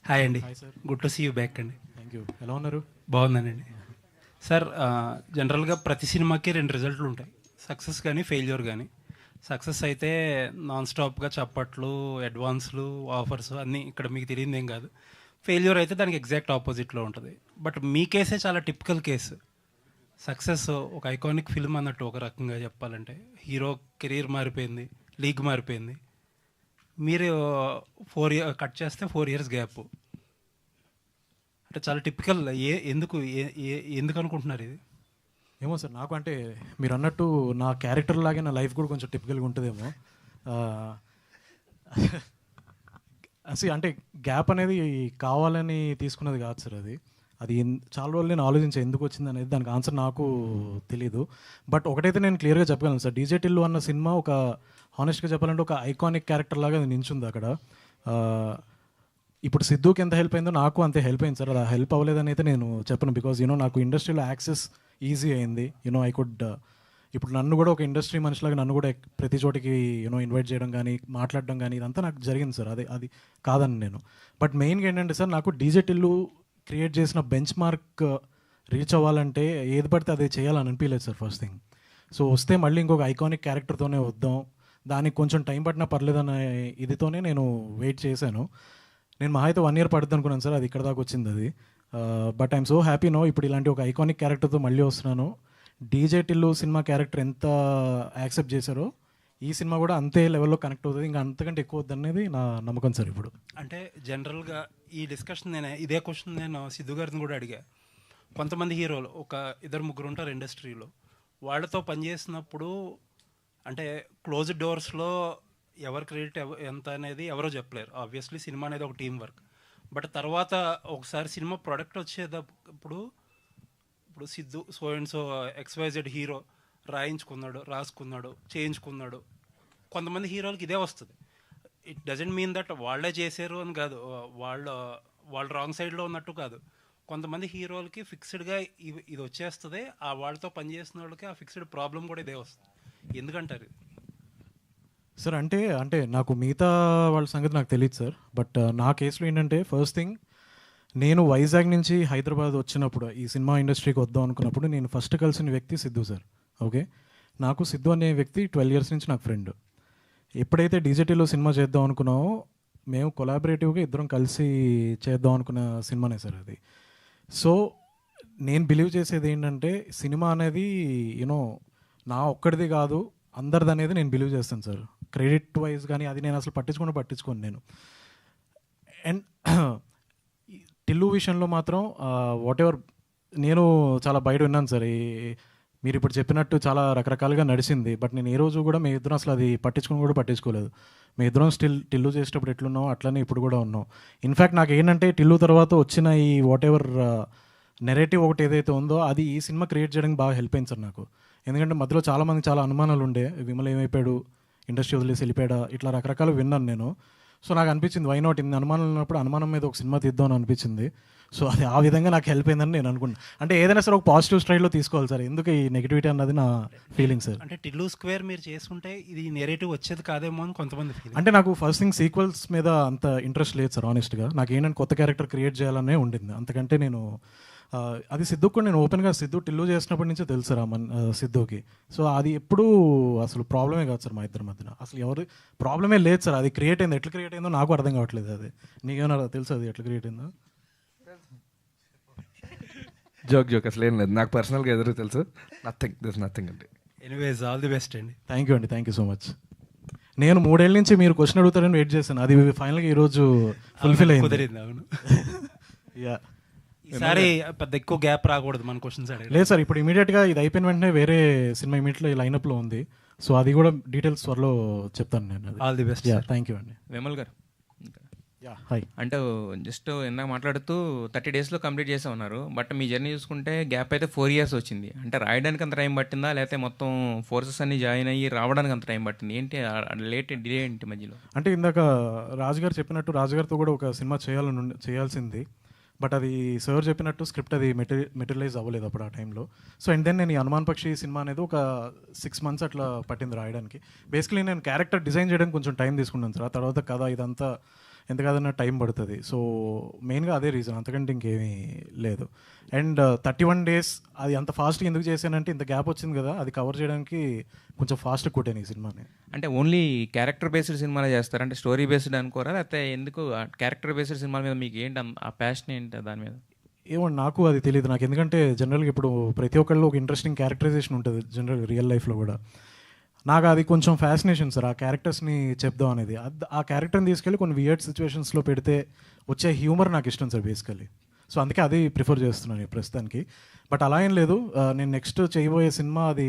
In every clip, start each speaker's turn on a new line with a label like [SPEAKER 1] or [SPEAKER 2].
[SPEAKER 1] Hi అండి.
[SPEAKER 2] Hi sir.
[SPEAKER 1] Good to see you back అండి.
[SPEAKER 2] Thank you. ఎలా ఉన్నారు?
[SPEAKER 1] బాగున్నానండి. సార్, జనరల్గా ప్రతి సినిమాకి రెండు రిజల్ట్లు ఉంటాయి, సక్సెస్ కానీ ఫెయిల్యూర్ కానీ. సక్సెస్ అయితే నాన్ స్టాప్గా చప్పట్లు, అడ్వాన్స్లు, ఆఫర్స్ అన్నీ ఇక్కడ మీకు తెలియదు ఏం కాదు. ఫెయిల్యూర్ అయితే దానికి ఎగ్జాక్ట్ ఆపోజిట్లో ఉంటుంది. బట్ మీ కేసే చాలా టిపికల్ కేసు. సక్సెస్ ఒక ఐకానిక్ ఫిల్మ్ అన్నట్టు, ఒక రకంగా చెప్పాలంటే హీరో కెరీర్ మారిపోయింది, లీగ్ మారిపోయింది. మీరు 4 years కట్ చేస్తే 4 years గ్యాప్. అంటే చాలా టిపికల్. ఎందుకు అనుకుంటున్నారు ఇది?
[SPEAKER 2] ఏమో సార్, నాకు అంటే మీరు అన్నట్టు నా క్యారెక్టర్ లాగే నా లైఫ్ కూడా కొంచెం టిపికల్గా ఉంటుందేమో. అసలు అంటే గ్యాప్ అనేది కావాలని తీసుకున్నది కాదు సార్. అది చాలా రోజులు నేను ఆలోచించే ఎందుకు వచ్చింది అనేది, దానికి ఆన్సర్ నాకు తెలీదు. బట్ ఒకటైతే నేను క్లియర్గా చెప్పగలను సార్, డీజే టిల్లు అన్న సినిమా ఒక హానెస్ట్గా చెప్పాలంటే ఒక ఐకానిక్ క్యారెక్టర్ లాగా అది నించుంది అక్కడ. ఇప్పుడు సిద్ధుకి ఎంత హెల్ప్ అయిందో నాకు అంతే హెల్ప్ అయింది సార్. అది హెల్ప్ అవ్వలేదని అయితే నేను చెప్పను, బికాజ్ నాకు ఇండస్ట్రీలో యాక్సెస్ ఈజీ అయింది. ఐ కుడ్ ఇప్పుడు నన్ను కూడా ఒక ఇండస్ట్రీ మనిషిలాగా నన్ను కూడా ప్రతి చోటికి ఇన్వైట్ చేయడం కానీ మాట్లాడడం కానీ ఇదంతా నాకు జరిగింది సార్. అది కాదని నేను. బట్ మెయిన్గా ఏంటంటే సార్, నాకు డీజే టిల్లు క్రియేట్ చేసిన బెంచ్ మార్క్ రీచ్ అవ్వాలంటే ఏది పడితే అదే చేయాలని అనిపించలేదు సార్ ఫస్ట్ థింగ్. సో వస్తే మళ్ళీ ఇంకొక ఐకానిక్ క్యారెక్టర్తోనే వద్దాం, దానికి కొంచెం టైం పట్టినా పర్లేదన్న ఇదితోనే నేను వెయిట్ చేశాను. నేను మహా అయితే 1 year పడుతుంది అనుకున్నాను సార్, అది ఇక్కడ దాకా వచ్చింది అది. బట్ ఐఎమ్ సో హ్యాపీ ఇప్పుడు ఇలాంటి ఒక ఐకానిక్ క్యారెక్టర్తో మళ్ళీ వస్తున్నాను. డీజే టిల్లు సినిమా క్యారెక్టర్ ఎంత యాక్సెప్ట్ చేశారో ఈ సినిమా కూడా అంతే లెవెల్లో కనెక్ట్ అవుతుంది, ఇంకా అంతకంటే ఎక్కువ వద్దనేది నా నమ్మకం సార్. ఇప్పుడు
[SPEAKER 1] అంటే జనరల్గా ఈ డిస్కషన్ ఇదే క్వశ్చన్ నేను సిద్ధు గారిని కూడా అడిగా. కొంతమంది హీరోలు ఒక 2-3 ఉంటారు ఇండస్ట్రీలో, వాళ్ళతో పనిచేసినప్పుడు అంటే క్లోజ్డ్ డోర్స్లో ఎవరు క్రెడిట్ ఎంత అనేది ఎవరో చెప్పలేరు. ఆబ్వియస్లీ సినిమా అనేది ఒక టీం వర్క్. బట్ తర్వాత ఒకసారి సినిమా ప్రొడక్ట్ వచ్చేటప్పుడు ఇప్పుడు Siddhu so and so XYZ hero రాసుకున్నాడు, చేయించుకున్నాడు. కొంతమంది హీరోలకి ఇదే వస్తుంది. ఇట్ డజంట్ మీన్ దట్ వాళ్ళే చేశారు అని కాదు, వాళ్ళు రాంగ్ సైడ్లో ఉన్నట్టు కాదు. కొంతమంది హీరోలకి ఫిక్స్డ్గా ఇది వచ్చేస్తుంది, ఆ వాళ్ళతో పనిచేసిన వాళ్ళకి ఆ ఫిక్స్డ్ ప్రాబ్లం కూడా ఇదే వస్తుంది. ఎందుకంటారు
[SPEAKER 2] సార్? అంటే నాకు మిగతా వాళ్ళ సంగతి నాకు తెలియదు సార్. బట్ నా కేసులో ఏంటంటే, ఫస్ట్ థింగ్, నేను వైజాగ్ నుంచి హైదరాబాద్ వచ్చినప్పుడు ఈ సినిమా ఇండస్ట్రీకి వద్దాం అనుకున్నప్పుడు నేను ఫస్ట్ కలిసిన వ్యక్తి సిద్ధు సార్. ఓకే, నాకు సిద్ధు అనే వ్యక్తి 12 years నుంచి నాకు ఫ్రెండ్. ఎప్పుడైతే డీజేటీలో సినిమా చేద్దాం అనుకున్నామో మేము కొలాబరేటివ్గా ఇద్దరం కలిసి చేద్దాం అనుకున్న సినిమానే సార్ అది. సో నేను బిలీవ్ చేసేది ఏంటంటే, సినిమా అనేది నా ఒక్కడిది కాదు, అందరిది అనేది నేను బిలీవ్ చేస్తాను సార్. క్రెడిట్ వైజ్ కానీ అది నేను అసలు పట్టించుకోను నేను. అండ్ టిల్లు విషయంలో మాత్రం వాట్ ఎవర్, నేను చాలా బయట విన్నాను సార్. మీరు ఇప్పుడు చెప్పినట్టు చాలా రకరకాలుగా నడిచింది. బట్ నేను ఏ రోజు కూడా మీ ఇద్దరం అసలు అది పట్టించుకోలేదు. మీ ఇద్దరం స్టిల్ టిల్లు చేసేటప్పుడు ఎట్లున్నాం అట్లనే ఇప్పుడు కూడా ఉన్నాం. ఇన్ఫ్యాక్ట్ నాకు ఏంటంటే, టిల్లు తర్వాత వచ్చిన ఈ వాట్ ఎవర్ నెరేటివ్ ఒకటి ఏదైతే ఉందో అది ఈ సినిమా క్రియేట్ చేయడానికి బాగా హెల్ప్ అయింది సార్ నాకు. ఎందుకంటే మధ్యలో చాలామంది చాలా అనుమానాలు ఉండే, విమల్ ఏమైపోయాడు, ఇండస్ట్రీ వదిలేసి వెళ్ళిపోయాడా, ఇట్లా రకరకాలు విన్నాను నేను. సో నాకు అనిపించింది, వై నాట్, ఇన్ని అనుమానాలు ఉన్నప్పుడు అనుమానం మీద ఒక సినిమా తీద్దాం అని అనిపించింది. సో అది ఆ విధంగా నాకు హెల్ప్ అయిందని నేను అనుకున్నాను. అంటే ఏదైనా సరే ఒక పాజిటివ్ స్టైల్లో తీసుకోవాలి సార్, ఎందుకు ఈ నెగిటివిటీ అన్నది నా ఫీలింగ్ సార్.
[SPEAKER 1] అంటే టిల్లు స్క్వేర్ మీరు చేసుకుంటే ఇది నెరేటివ్ వచ్చేది కాదేమో అని కొంతమంది ఫీలింగ్.
[SPEAKER 2] అంటే నాకు ఫస్ట్ థింగ్ సీక్వెల్స్ మీద అంత ఇంట్రెస్ట్ లేదు సార్ ఆనెస్ట్గా. నాకు ఏంటంటే కొత్త క్యారెక్టర్ క్రియేట్ చేయాలనే ఉండింది. అంతకంటే నేను అది సిద్ధుకు కూడా నేను ఓపెన్గా, సిద్ధు టిల్లు చేసినప్పటి నుంచే తెలుసు సార్ సిద్ధుకి. సో అది ఎప్పుడూ అసలు ప్రాబ్లమే కాదు సార్ మా ఇద్దరి మధ్యన, అసలు ఎవరు ప్రాబ్లమే లేదు సార్. అది క్రియేట్ అయింది, ఎట్లా క్రియేట్ అయిందో నాకు అర్థం కావట్లేదు. అది నీకేమైనా తెలుసు అది ఎట్లా క్రియేట్ అయిందో?
[SPEAKER 3] జోక్ అసలు ఏం లేదు, నాకు పర్సనల్గా ఎదురు తెలుసు. నథింగ్ అండి.
[SPEAKER 1] ఎనీవేస్, ఆల్ ది బెస్ట్ అండి.
[SPEAKER 2] థ్యాంక్ యూ అండి, థ్యాంక్ యూ సో మచ్. నేను 3 ఏళ్ళ నుంచి మీరు క్వశ్చన్ అడుగుతారని వెయిట్ చేశాను, అది ఫైనల్గా ఈరోజు ఫుల్ఫిల్ అయింది.
[SPEAKER 1] కుదిరింది. అవును.
[SPEAKER 2] యా,
[SPEAKER 1] ఈసారి పెద్ద ఎక్కువ గ్యాప్ రాకూడదు మన క్వశ్చన్స్ అడిగి.
[SPEAKER 2] లేదు సార్, ఇప్పుడు ఇమీడియట్గా ఇది అయిపోయిన వెంటనే వేరే సినిమా ఇమీడియట్లో ఈ లైనప్లో ఉంది. సో అది కూడా డీటెయిల్స్ త్వరలో చెప్తాను నేను.
[SPEAKER 1] All the best.
[SPEAKER 2] Yeah, thank you అండి.
[SPEAKER 4] విమల్ గారు,
[SPEAKER 2] యా, హాయ్.
[SPEAKER 4] అంటే జస్ట్ ఇందాక మాట్లాడుతూ 30 daysలో కంప్లీట్ చేసామన్నారు. బట్ మీ జర్నీ చూసుకుంటే గ్యాప్ అయితే 4 years వచ్చింది. అంటే రాయడానికి అంత టైం పట్టిందా, లేకపోతే మొత్తం ఫోర్సెస్ అన్ని జాయిన్ అయ్యి రావడానికి అంత టైం పట్టింది ఏంటి? లేట్ డిలే ఏంటి మధ్యలో?
[SPEAKER 2] అంటే ఇందాక రాజుగారు చెప్పినట్టు రాజుగారితో కూడా ఒక సినిమా చేయాల్సింది. బట్ అది సార్ చెప్పినట్టు స్క్రిప్ట్ అది మెటీరియలైజ్ అవ్వలేదు అప్పుడు ఆ టైంలో. సో అండ్ దెన్ నేను ఈ హనుమాన్ పక్షి సినిమా అనేది ఒక 6 months అట్లా పట్టింది రాయడానికి. బేసికలీ నేను క్యారెక్టర్ డిజైన్ చేయడానికి కొంచెం టైం తీసుకున్నాను సార్. ఆ తర్వాత కథ ఇదంతా ఎంత కాదన్నా టైం పడుతుంది. సో మెయిన్గా అదే రీజన్, అంతకంటే ఇంకేమీ లేదు. అండ్ 31 days అది అంత ఫాస్ట్గా ఎందుకు చేశానంటే ఇంత గ్యాప్ వచ్చింది కదా, అది కవర్ చేయడానికి కొంచెం ఫాస్ట్గా కొట్టాను ఈ సినిమాని.
[SPEAKER 4] అంటే ఓన్లీ క్యారెక్టర్ బేస్డ్ సినిమాలు చేస్తారా, అంటే స్టోరీ బేస్డ్ అనుకోరా, లేకపోతే ఎందుకు క్యారెక్టర్ బేస్డ్ సినిమాల మీద మీకు ఏంటి ఆ ప్యాషన్ ఏంటి దాని మీద?
[SPEAKER 2] ఏమో నాకు అది తెలియదు. నాకు ఎందుకంటే జనరల్గా ఇప్పుడు ప్రతి ఒక్కళ్ళు ఒక ఇంట్రెస్టింగ్ క్యారెక్టరైజేషన్ ఉంటుంది జనరల్ రియల్ లైఫ్లో కూడా. నాకు అది కొంచెం ఫ్యాసినేషన్ సార్, ఆ క్యారెక్టర్స్ని చెప్దాం అనేది. ఆ క్యారెక్టర్ని తీసుకెళ్ళి కొన్ని వియర్డ్ సిచ్యువేషన్స్లో పెడితే వచ్చే హ్యూమర్ నాకు ఇష్టం సార్ బేసికలీ. సో అందుకే అది ప్రిఫర్ చేస్తున్నాను ఈ ప్రస్తుతానికి. బట్ అలా ఏం లేదు, నేను నెక్స్ట్ చేయబోయే సినిమా అది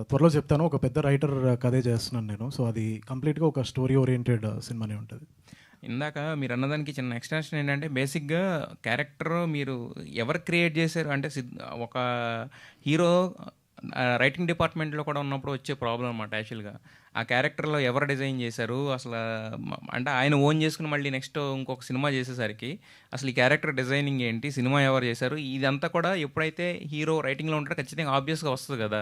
[SPEAKER 2] త్వరలో చెప్తాను. ఒక పెద్ద రైటర్ కథే చేస్తున్నాను నేను. సో అది కంప్లీట్గా ఒక స్టోరీ ఓరియంటెడ్ సినిమానే ఉంటుంది.
[SPEAKER 4] ఇందాక మీరు అన్నదానికి చిన్న ఎక్స్టెన్షన్ ఏంటంటే బేసిక్గా క్యారెక్టర్ మీరు ఎవరు క్రియేట్ చేశారు అంటే ఒక హీరో రైటింగ్ డిపార్ట్మెంట్లో కూడా ఉన్నప్పుడు వచ్చే ప్రాబ్లం అన్నమాట యాక్చువల్గా. ఆ క్యారెక్టర్లో ఎవరు డిజైన్ చేశారు అసలు, అంటే ఆయన ఓన్ చేసుకుని మళ్ళీ నెక్స్ట్ ఇంకొక సినిమా చేసేసరికి అసలు ఈ క్యారెక్టర్ డిజైనింగ్ ఏంటి, సినిమా ఎవరు చేశారు, ఇదంతా కూడా ఎప్పుడైతే హీరో రైటింగ్లో ఉంటారో ఖచ్చితంగా ఆబ్వియస్గా వస్తుంది కదా.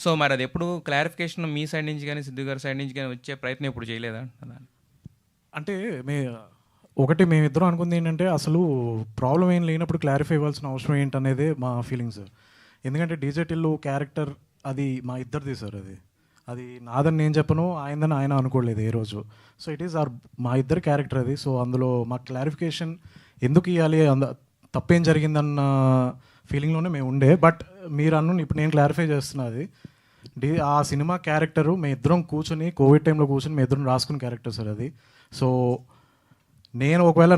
[SPEAKER 4] సో మరి అది ఎప్పుడు క్లారిఫికేషన్ మీ సైడ్ నుంచి కానీ సిద్ధు గారి సైడ్ నుంచి కానీ వచ్చే ప్రయత్నం ఎప్పుడు చేయలేదా?
[SPEAKER 2] అంటే మేమిద్దరం అనుకుంది ఏంటంటే అసలు ప్రాబ్లం ఏం లేనప్పుడు క్లారిఫై ఇవ్వాల్సిన అవసరం ఏంటనేదే మా ఫీలింగ్ సార్. ఎందుకంటే డీజే టిల్లు క్యారెక్టర్ అది మా ఇద్దరిది సార్. అది నాదని నేను చెప్పను, ఆయనదని ఆయన అనుకోలేదు ఏ రోజు. సో ఇట్ ఈస్ మా ఇద్దరి క్యారెక్టర్ అది. సో అందులో మా క్లారిఫికేషన్ ఎందుకు ఇవ్వాలి, తప్పేం జరిగిందన్న ఫీలింగ్లోనే మేము ఉండే. బట్ మీరు ఇప్పుడు నేను క్లారిఫై చేస్తున్నది ఆ సినిమా క్యారెక్టరు మేము ఇద్దరం కూర్చొని కోవిడ్ టైంలో కూర్చొని మేము ఇద్దరం రాసుకున్న క్యారెక్టర్ సార్ అది. సో నేను ఒకవేళ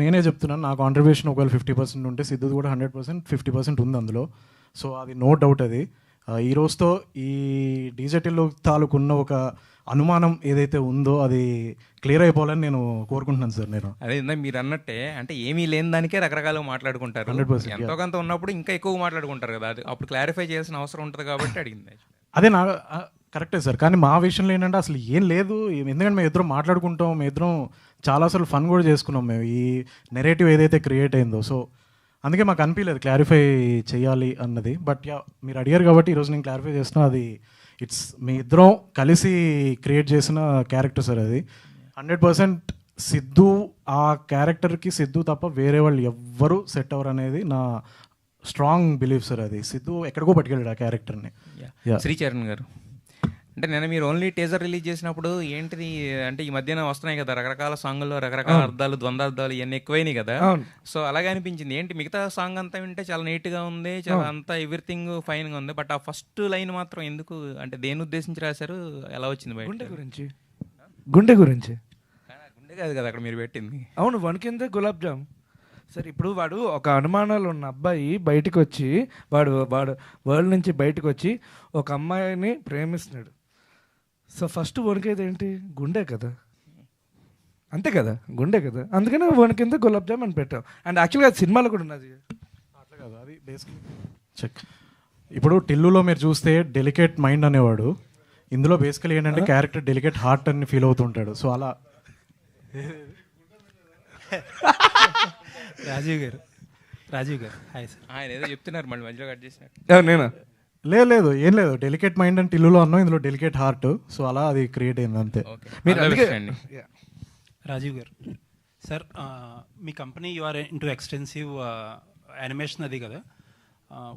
[SPEAKER 2] నేనే చెప్తున్నాను, నా కాంట్రిబ్యూషన్ ఒకవేళ 50% ఉంటే సిద్ధుది కూడా 100% 50% ఉంది అందులో. సో అది నో డౌట్. అది ఈ రోజుతో ఈ డీజెటిల్లో తాలూకున్న ఒక అనుమానం ఏదైతే ఉందో అది క్లియర్ అయిపోవాలని నేను కోరుకుంటున్నాను సార్. నేను
[SPEAKER 4] అదే మీరు అన్నట్టే, అంటే ఏమీ లేని దానికే రకరకాలుగా మాట్లాడుకుంటారు.
[SPEAKER 2] 100%,
[SPEAKER 4] ఎంతో కొంత ఉన్నప్పుడు ఇంకా ఎక్కువ మాట్లాడుకుంటారు కదా, అది అప్పుడు క్లారిఫై చేయాల్సిన అవసరం ఉంటుంది కాబట్టి అడిగింది.
[SPEAKER 2] అదే కరెక్టే సార్. కానీ మా విషయంలో ఏంటంటే అసలు ఏం లేదు. ఎందుకంటే మేము ఇద్దరం మాట్లాడుకుంటాం, మేము ఇద్దరం చాలా అసలు ఫన్ కూడా చేసుకున్నాం మేము ఈ నెరేటివ్ ఏదైతే క్రియేట్ అయిందో. సో అందుకే మాకు అనిపించలేదు క్లారిఫై చేయాలి అన్నది. బట్ మీరు అడిగారు కాబట్టి ఈరోజు నేను క్లారిఫై చేస్తున్నా. అది మీ ఇద్దరం కలిసి క్రియేట్ చేసిన క్యారెక్టర్ సార్ అది. 100% సిద్ధు ఆ క్యారెక్టర్కి సిద్ధు తప్ప వేరే వాళ్ళు ఎవ్వరూ సెట్ అవ్వరు అనేది నా స్ట్రాంగ్ బిలీఫ్ సార్. అది సిద్ధు ఎక్కడికో పట్టుకెళ్ళాడు ఆ క్యారెక్టర్ని.
[SPEAKER 4] శ్రీచరణ్ గారు, అంటే నేను మీరు ఓన్లీ టీజర్ రిలీజ్ చేసినప్పుడు ఏంటిది అంటే ఈ మధ్యన వస్తున్నాయి కదా రకరకాల సాంగుల్లో రకరకాల అర్థాలు, ద్వంద్వార్థాలు ఇవన్నీ ఎక్కువైనాయి కదా. సో అలాగే అనిపించింది ఏంటి మిగతా సాంగ్ అంతా వింటే చాలా నీట్గా ఉంది, చాలా అంతా ఎవ్రీథింగ్ ఫైన్గా ఉంది, బట్ ఆ ఫస్ట్ లైన్ మాత్రం ఎందుకు, అంటే దేని ఉద్దేశించి రాశారు, ఎలా వచ్చింది బయట?
[SPEAKER 3] గుండె గురించి
[SPEAKER 4] గుండె కాదు కదా అక్కడ మీరు పెట్టింది.
[SPEAKER 3] అవును, వణికింద గులాబ్ జామ్ సార్. ఇప్పుడు వాడు ఒక అనుమానాలు ఉన్న అబ్బాయి బయటకు వచ్చి వాడు వరల్డ్ నుంచి బయటకు వచ్చి ఒక అమ్మాయిని ప్రేమిస్తున్నాడు. సో ఫస్ట్ వణికేది ఏంటి? గుండె కదా, అంతే కదా, గుండె కదా. అందుకనే వణికింద గులాబ్ జామ్ అని పెట్టాం. అండ్ యాక్చువల్గా అది సినిమాలో కూడా ఉన్నది
[SPEAKER 2] అట్లా కదా. అది బేసిక్లీ చెక్. ఇప్పుడు టిల్లులో మీరు చూస్తే డెలికేట్ మైండ్ అనేవాడు, ఇందులో బేసికలీ ఏంటంటే క్యారెక్టర్ డెలికేట్ హార్ట్ అని ఫీల్ అవుతుంటాడు. సో అలా
[SPEAKER 1] రాజీవ్ గారు హాయ్ సార్.
[SPEAKER 4] ఆయన ఏదో చెప్తున్నారు మళ్ళీ మధ్యలో కట్ చేసినట్టు.
[SPEAKER 3] నేనా?
[SPEAKER 2] లేదు ఏం లేదు, డెలికేట్ మైండ్ అని టిల్లులో అన్నాం, ఇందులో డెలికేట్ హార్ట్. సో అలా అది క్రియేట్ అయింది అంతే.
[SPEAKER 1] రాజీవ్ గారు సార్, మీ company you are into extensive animation అది కదా.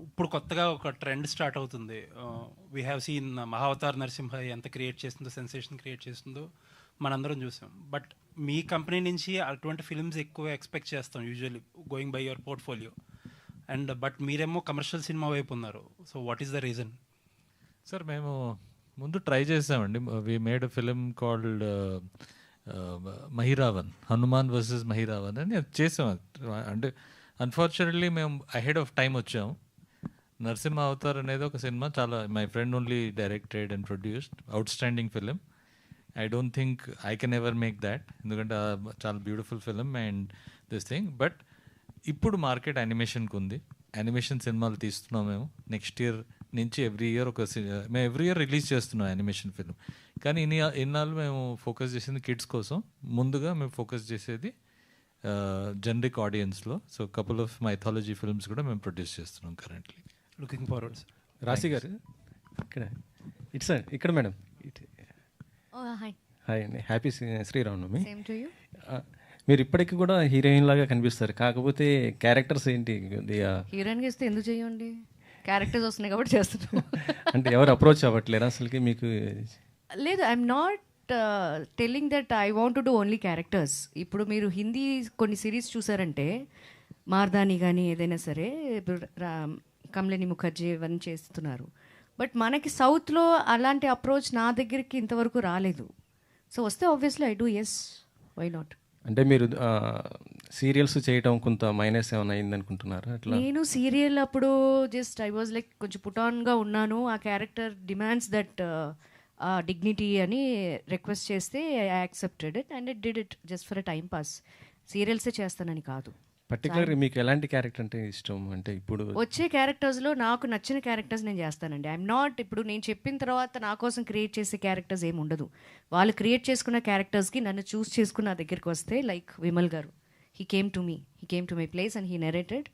[SPEAKER 1] ఇప్పుడు కొత్తగా ఒక ట్రెండ్ స్టార్ట్ అవుతుంది. We have seen Mahavatar Narasimha ఎంత క్రియేట్ చేస్తుందో, సెన్సేషన్ క్రియేట్ చేస్తుందో మనందరం చూసాం. బట్ మీ కంపెనీ నుంచి అటువంటి ఫిల్మ్స్ ఎక్కువ ఎక్స్పెక్ట్ చేస్తాం usually going by your portfolio. And but మీరేమో కమర్షియల్ సినిమా వైపు ఉన్నారు. So what is the reason?
[SPEAKER 5] Sir మేము ముందు ట్రై చేసామండి. We made a film called Mahiravan, Hanuman versus Mahiravan అని అది చేసాం. అంటే అన్ఫార్చునేట్లీ మేము అహెడ్ ఆఫ్ టైం వచ్చాము. నరసింహ అవతార్ అనేది ఒక సినిమా చాలా my friend only directed and produced, out standing film. I don't think I can ever make that, ఎందుకంటే చాలా beautiful film and this thing. But ఇప్పుడు మార్కెట్ యానిమేషన్కి ఉంది, యానిమేషన్ సినిమాలు తీస్తున్నాం మేము. నెక్స్ట్ ఇయర్ నుంచి ఎవ్రీ ఇయర్ మేము ఎవ్రీ ఇయర్ రిలీజ్ చేస్తున్నాం యానిమేషన్ ఫిల్మ్. కానీ ఇన్నాళ్ళు మేము ఫోకస్ చేసింది కిడ్స్ కోసం. ముందుగా మేము ఫోకస్ చేసేది జనరిక్ ఆడియన్స్లో. So couple of mythology films కూడా మేము ప్రొడ్యూస్ చేస్తున్నాం currently.
[SPEAKER 1] Looking forward sir.
[SPEAKER 6] Rashi గారు ఇక్కడ మేడం. హాయ్ అండి, happy Sri Rama Navami.
[SPEAKER 7] Same to you.
[SPEAKER 6] మీరు ఇప్పటికీ కూడా హీరోయిన్ లాగా కనిపిస్తారు, కాకపోతే క్యారెక్టర్స్ ఏంటి కొద్దిగా
[SPEAKER 7] హీరోయిన్గా ఇస్తే ఎందుకు చేయండి, క్యారెక్టర్స్ వస్తున్నాయి కాబట్టి చేస్తున్నాం.
[SPEAKER 6] అంటే ఎవరు అప్రోచ్ అవ్వట్లేరు అసలుకి మీకు?
[SPEAKER 7] లేదు, I'm not telling that I want to do only characters. ఇప్పుడు మీరు హిందీ కొన్ని సిరీస్ చూసారంటే మార్దాని కానీ ఏదైనా సరే, ఇప్పుడు కమలిని ముఖర్జీ ఇవన్నీ చేస్తున్నారు. బట్ మనకి సౌత్లో అలాంటి అప్రోచ్ నా దగ్గరికి ఇంతవరకు రాలేదు. సో వస్తే obviously I do, yes, why not.
[SPEAKER 6] అంటే మీరు సీరియల్స్ చేయటం కొంత మైనస్ ఏమైనా అయింది అనుకుంటున్నారా అట్లా?
[SPEAKER 7] నేను సీరియల్ అప్పుడు జస్ట్ ఐ వాజ్ లైక్ కొంచెం పుటాన్గా ఉన్నాను. ఆ క్యారెక్టర్ డిమాండ్స్ దట్ డిగ్నిటీ అని రిక్వెస్ట్ చేస్తే I accepted it and it did it just for a time pass. సీరియల్సే చేస్తానని కాదు.
[SPEAKER 6] పర్టికులర్గా మీకు ఎలాంటి క్యారెక్టర్ అంటే ఇష్టం? అంటే ఇప్పుడు
[SPEAKER 7] వచ్చే క్యారెక్టర్స్లో నాకు నచ్చిన క్యారెక్టర్స్ నేను చేస్తానండి. ఐఎమ్ నాట్ ఇప్పుడు నేను చెప్పిన తర్వాత నా కోసం క్రియేట్ చేసే క్యారెక్టర్స్ ఏమి ఉండదు. వాళ్ళు క్రియేట్ చేసుకున్న క్యారెక్టర్స్కి నన్ను చూస్ చేసుకుని నా దగ్గరికి వస్తే, లైక్ విమల్ గారు, he came to my place and he narrated.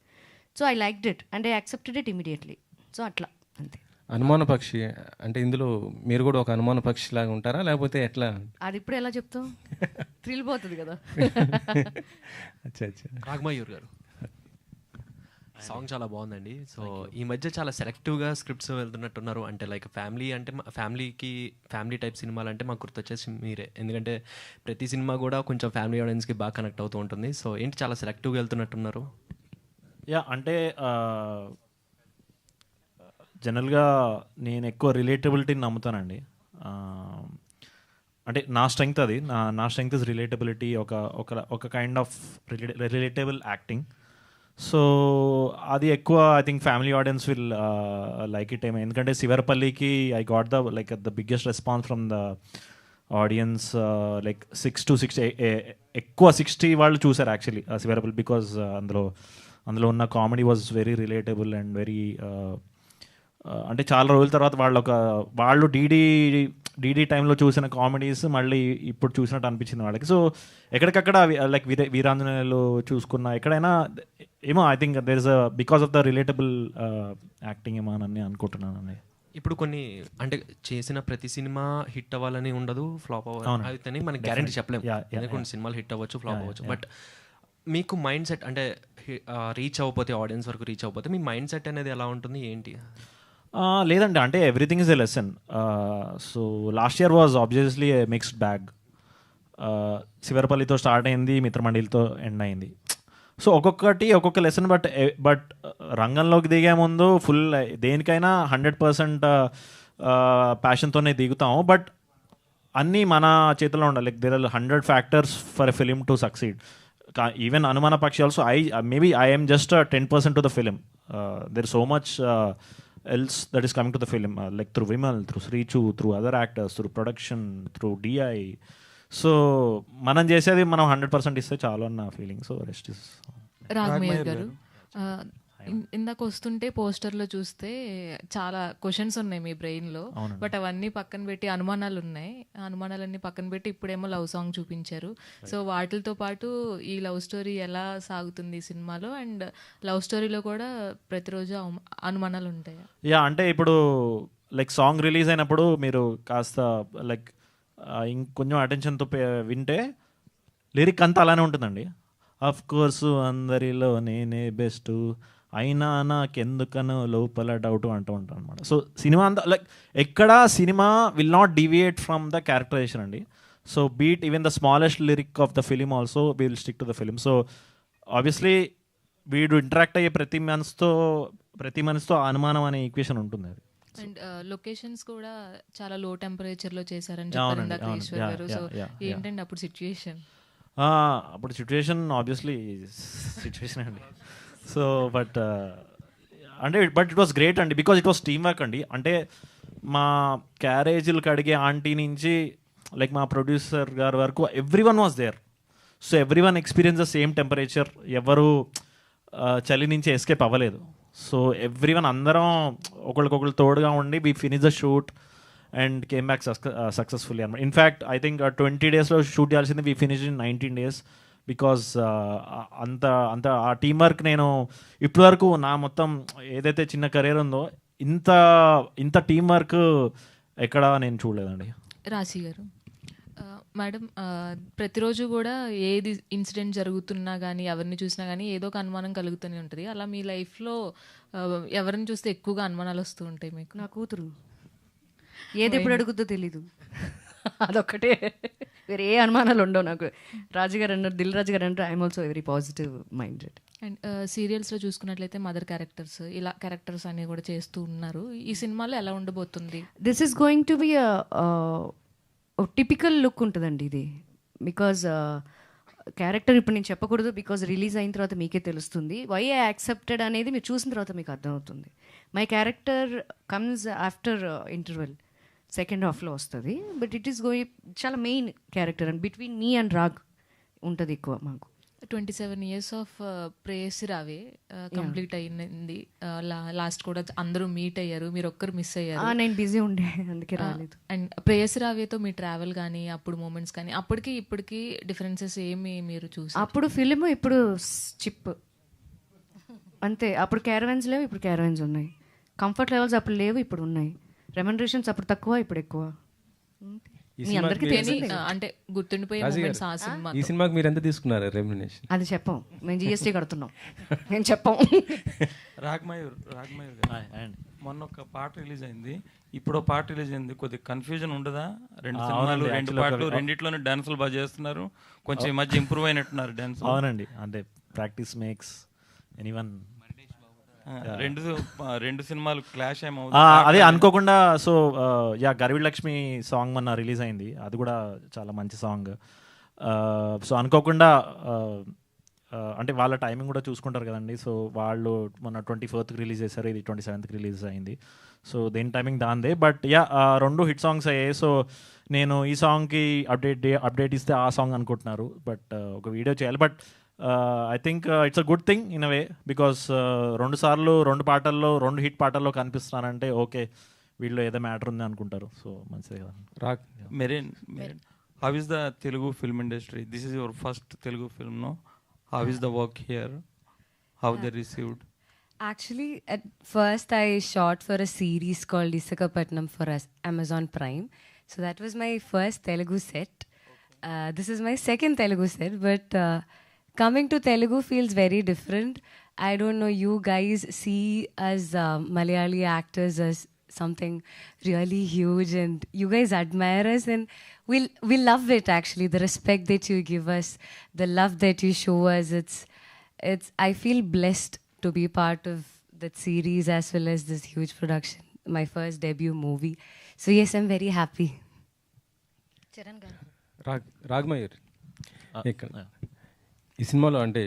[SPEAKER 7] So I liked it and I accepted it immediately. So అట్లా అంతే.
[SPEAKER 6] అనుమాన పక్షి అంటే ఇందులో మీరు కూడా ఒక అనుమాన పక్షి లాగా ఉంటారా, లేకపోతే ఎట్లా?
[SPEAKER 7] అది ఇప్పుడు ఎలా చెప్తాం, థ్రిల్ పోతుంది కదా.
[SPEAKER 6] అచ్చా అచ్చా.
[SPEAKER 8] రాఘమయూర్ గారు, సాంగ్ చాలా బాగుందండి. సో ఈ మధ్య చాలా సెలెక్టివ్గా స్క్రిప్ట్స్ వెళ్తున్నట్టున్నారు. అంటే లైక్ ఫ్యామిలీ అంటే ఫ్యామిలీ టైప్ సినిమాలు అంటే మాకు గుర్తొచ్చేసి మీరే, ఎందుకంటే ప్రతి సినిమా కూడా కొంచెం ఫ్యామిలీ ఆడియన్స్కి బాగా కనెక్ట్ అవుతూ ఉంటుంది. సో ఏంటి చాలా సెలెక్టివ్గా వెళ్తున్నట్టున్నారు?
[SPEAKER 9] యా, అంటే జనరల్గా నేను ఎక్కువ రిలేటబిలిటీని నమ్ముతానండి. అంటే నా స్ట్రెంగ్త్ అది, నా స్ట్రెంగ్త్ ఇస్ రిలేటబిలిటీ, ఒక kind of relatable acting. So అది ఎక్కువ I think family audience will like it ఏమో. ఎందుకంటే శివరపల్లికి I got the biggest response from the audience, like 6 to 60 ఎక్కువ 60 వాళ్ళు చూసారు యాక్చువల్లీ శివరపల్లి, బికాజ్ అందులో ఉన్న comedy was very relatable and very అంటే చాలా రోజుల తర్వాత వాళ్ళు డీడీ టైంలో చూసిన కామెడీస్ మళ్ళీ ఇప్పుడు చూసినట్టు అనిపించింది వాళ్ళకి. సో ఎక్కడికక్కడ లైక్ వీరాంజనేయులు చూసుకున్న ఎక్కడైనా ఏమో I think there is because of the relatable acting ఏమో అని అనుకుంటున్నాను అండి.
[SPEAKER 8] ఇప్పుడు కొన్ని అంటే చేసిన ప్రతి సినిమా హిట్ అవ్వాలని ఉండదు, ఫ్లాప్ అవ్వాలి మనకి గ్యారెంటీ చెప్పలేము. కొన్ని సినిమాలు హిట్ అవ్వచ్చు, ఫ్లాప్ అవ్వచ్చు. బట్ మీకు మైండ్ సెట్ అంటే రీచ్ అవ్వకపోతే, ఆడియన్స్ వరకు రీచ్ అవ్వకపోతే మీ మైండ్ సెట్ అనేది ఎలా ఉంటుంది, ఏంటి?
[SPEAKER 9] లేదండి, అంటే everything is a lesson. So last year was obviously a mixed bag. శివరపల్లితో స్టార్ట్ అయింది, మిత్రమండలితో ఎండ్ అయింది. సో ఒక్కొక్క లెసన్. బట్ రంగంలోకి దిగే ముందు ఫుల్ దేనికైనా 100% ప్యాషన్తోనే దిగుతాము. బట్ అన్నీ మన చేతిలో ఉండాలి. Like there are 100 factors for a film to succeed. Even Anumana Pakshi also I am just 10% to the film. There is so much else that is coming to the film, like through Vimal, through Srichu, through other actors, through production, through DI. So మనం చేసేది మనం 100% ఇస్తే చాలు అన్న feeling. So rest is.
[SPEAKER 10] Raghamayya గారు, ఇందాక వస్తుంటే పోస్టర్లో చూస్తే చాలా క్వశ్చన్స్ ఉన్నాయి మీ బ్రెయిన్లో, బట్ అవన్నీ పక్కన పెట్టి అనుమానాలు ఉన్నాయి. అనుమానాలన్నీ పక్కన పెట్టి ఇప్పుడేమో లవ్ సాంగ్ చూపించారు. సో వాటితో పాటు ఈ లవ్ స్టోరీ ఎలా సాగుతుంది ఈ సినిమాలో, అండ్ లవ్ స్టోరీలో కూడా ప్రతిరోజు అనుమానాలు ఉంటాయా?
[SPEAKER 9] యా, అంటే ఇప్పుడు లైక్ సాంగ్ రిలీజ్ అయినప్పుడు మీరు కాస్త లైక్ ఇంకొంచెం అటెన్షన్తో వింటే లిరిక్ అంతా అలానే ఉంటుందండి. అఫ్ కోర్సు అందరిలో నేనే బెస్ట్, అయినా నాకెందుకనో లోపల డౌట్ అంటూ ఉంటాను అనమాట. సో సినిమా అంతా లైక్ ఎక్కడ cinema will not deviate from the characterization అండి. So be it even the smallest lyric of the film also we will stick to the film. So obviously వీడు ఇంటరాక్ట్ అయ్యే ప్రతి మనిషితో అనుమానం అనే ఈక్వేషన్ ఉంటుంది. అది
[SPEAKER 10] అండ్ లొకేషన్స్ కూడా చాలా లో టెంపరేచర్లో చేశారని చెప్పారు ఇందాక ఈశ్వర్ గారు. సో ఏంటంటే అప్పుడు
[SPEAKER 9] సిచ్యువేషన్ ఆబ్వియస్లీ సిచ్యువేషన్ అండి. So but it was great అండి, because it was team work అండి. అంటే మా క్యారేజీలు కడిగే ఆంటీ నుంచి లైక్ మా ప్రొడ్యూసర్ గారి వరకు everyone was there. So everyone experience the same temperature. ఎవరు చలి నుంచి ఎస్కేప్ అవ్వలేదు. సో ఎవ్రీవన్ అందరం ఒకరికొకరు తోడుగా ఉండి we finish the shoot and came back successfully అనమాట. ఇన్ఫ్యాక్ట్ ఐ థింక్ 20 daysలో షూట్ చేయాల్సింది we finish in 19 days, because అంత ఆ టీమ్ వర్క్ నేను ఇప్పటివరకు నా మొత్తం ఏదైతే చిన్న కెరీర్ ఉందో ఇంత టీమ్ వర్క్ ఎక్కడ నేను చూడలేదండి.
[SPEAKER 10] రాశి గారు, మేడం, ప్రతిరోజు కూడా ఏది ఇన్సిడెంట్ జరుగుతున్నా కానీ ఎవరిని చూసినా కానీ ఏదో ఒక అనుమానం కలుగుతూనే ఉంటుంది. అలా మీ లైఫ్లో ఎవరిని చూస్తే ఎక్కువగా అనుమానాలు వస్తూ ఉంటాయి మీకు?
[SPEAKER 7] నా కూతురు ఏది ఎప్పుడు అడుగుద్దో తెలీదు, అదొక్కటే. వేరే ఏ అనుమానాలు ఉండవు నాకు. రాజుగారు అన్నారు, దిల్ రాజు గారు అంటారు, I'm also very positive minded.
[SPEAKER 10] And సీరియల్స్లో చూసుకున్నట్లయితే మదర్ క్యారెక్టర్స్, ఇలా క్యారెక్టర్స్ అన్ని కూడా చేస్తూ ఉన్నారు. ఈ సినిమాలో ఎలా ఉండబోతుంది?
[SPEAKER 7] This is going to B typical look ఉంటుందండి ఇది. బికాజ్ క్యారెక్టర్ ఇప్పుడు నేను చెప్పకూడదు, బికాజ్ రిలీజ్ అయిన తర్వాత మీకే తెలుస్తుంది. వై ఐ యాక్సెప్టెడ్ అనేది మీరు చూసిన తర్వాత మీకు అర్థమవుతుంది. My character comes after interval, second హాఫ్లో వస్తుంది. బట్ ఇట్ ఈస్ గోయింగ్ చాలా main character and between me and Raag ఉంటుంది ఎక్కువ మాకు.
[SPEAKER 10] 27 years ఆఫ్ ప్రేయసి రావే కంప్లీట్ అయింది. లాస్ట్ కూడా అందరూ మీట్ అయ్యారు, మీరు ఒక్కరు మిస్ అయ్యారు.
[SPEAKER 7] నేను బిజీ ఉండే అందుకే రాలేదు.
[SPEAKER 10] అండ్ ప్రేయసి రావేతో మీ ట్రావెల్ కానీ అప్పుడు మూమెంట్స్ కానీ అప్పటికి ఇప్పటికి డిఫరెన్సెస్ ఏమి మీరు చూసి?
[SPEAKER 7] అప్పుడు ఫిలిం, ఇప్పుడు చిప్ అంతే. అప్పుడు క్యారవెన్స్ లేవు, ఇప్పుడు క్యారవెన్స్ ఉన్నాయి. కంఫర్ట్ లెవెల్స్ అప్పుడు లేవు, ఇప్పుడు ఉన్నాయి. రెమ్యునరేషన్స్ అప్పుడు తక్కువ, ఇప్పుడు ఎక్కువ. మీ అందరికీ తెలిసిందే.
[SPEAKER 10] అంటే గుర్తుండిపోయే మూమెంట్స్ ఆ సినిమా.
[SPEAKER 6] ఈ సినిమాకి మీరు ఎంత తీసుకున్నారు రెమ్యునరేషన్?
[SPEAKER 7] అది చెప్పం, మేము జిఎస్టీ కడుతున్నాం, మేము చెప్పం.
[SPEAKER 11] రాగ్మయూర్ గారు, మొన్న ఒక పాట రిలీజ్ అయింది, ఇప్పుడు పాట రిలీజ్ అయింది. కొద్దిగా కన్ఫ్యూజన్ ఉండదా? రెండు సినిమాలు, రెండు పాటలు, రెండిట్లోనే డాన్సులు బాగా చేస్తున్నారు. కొంచెం ఈ మధ్య ఇంప్రూవ్ అయినట్టున్నారు డాన్స్.
[SPEAKER 9] అవునండి, అంటే ప్రాక్టీస్ మేక్స్ ఎనీవన్.
[SPEAKER 11] రెండు సినిమాలు క్లాష్
[SPEAKER 9] అదే అనుకోకుండా. సో గర్విడ్ లక్ష్మి సాంగ్ మొన్న రిలీజ్ అయింది, అది కూడా చాలా మంచి సాంగ్. సో అనుకోకుండా అంటే వాళ్ళ టైమింగ్ కూడా చూసుకుంటారు కదండి. సో వాళ్ళు మొన్న 24th రిలీజ్ చేశారు, ఇది 27th రిలీజ్ అయింది. సో దేని టైమింగ్ దాందే. బట్ రెండు హిట్ సాంగ్స్ అయ్యాయి. సో నేను ఈ సాంగ్కి అప్డేట్ ఇస్తే ఆ సాంగ్ అనుకుంటున్నారు, బట్ ఒక వీడియో చేయాలి. But I think it's a good thing in a way, because 2 సార్లు 2 పాటల్లో 2 హిట్ పాటల్లో కనిపిస్తున్నానంటే ఓకే, వీళ్ళు ఏదో మ్యాటర్ ఉంది అనుకుంటారు. సో మంచిదే కదా.
[SPEAKER 11] Merin, how is the Telugu film industry? This is your first Telugu film, no? How is the work here? How they received?
[SPEAKER 12] Actually, at first I shot for a series called Isakapatnam for Amazon Prime. So that was my first Telugu set. This is my second Telugu set, but coming to Telugu feels very different. I don't know, you guys see us Malayali actors as something really huge, and you guys admire us, and we love it actually, the respect that you give us, the love that you show us. It's I feel blessed to be part of that series as well as this huge production, my first debut movie. So yes, I'm very happy.
[SPEAKER 7] Charan గారు,
[SPEAKER 6] రాగ్మయూర్, ఇక్కడ ఈ సినిమాలో అంటే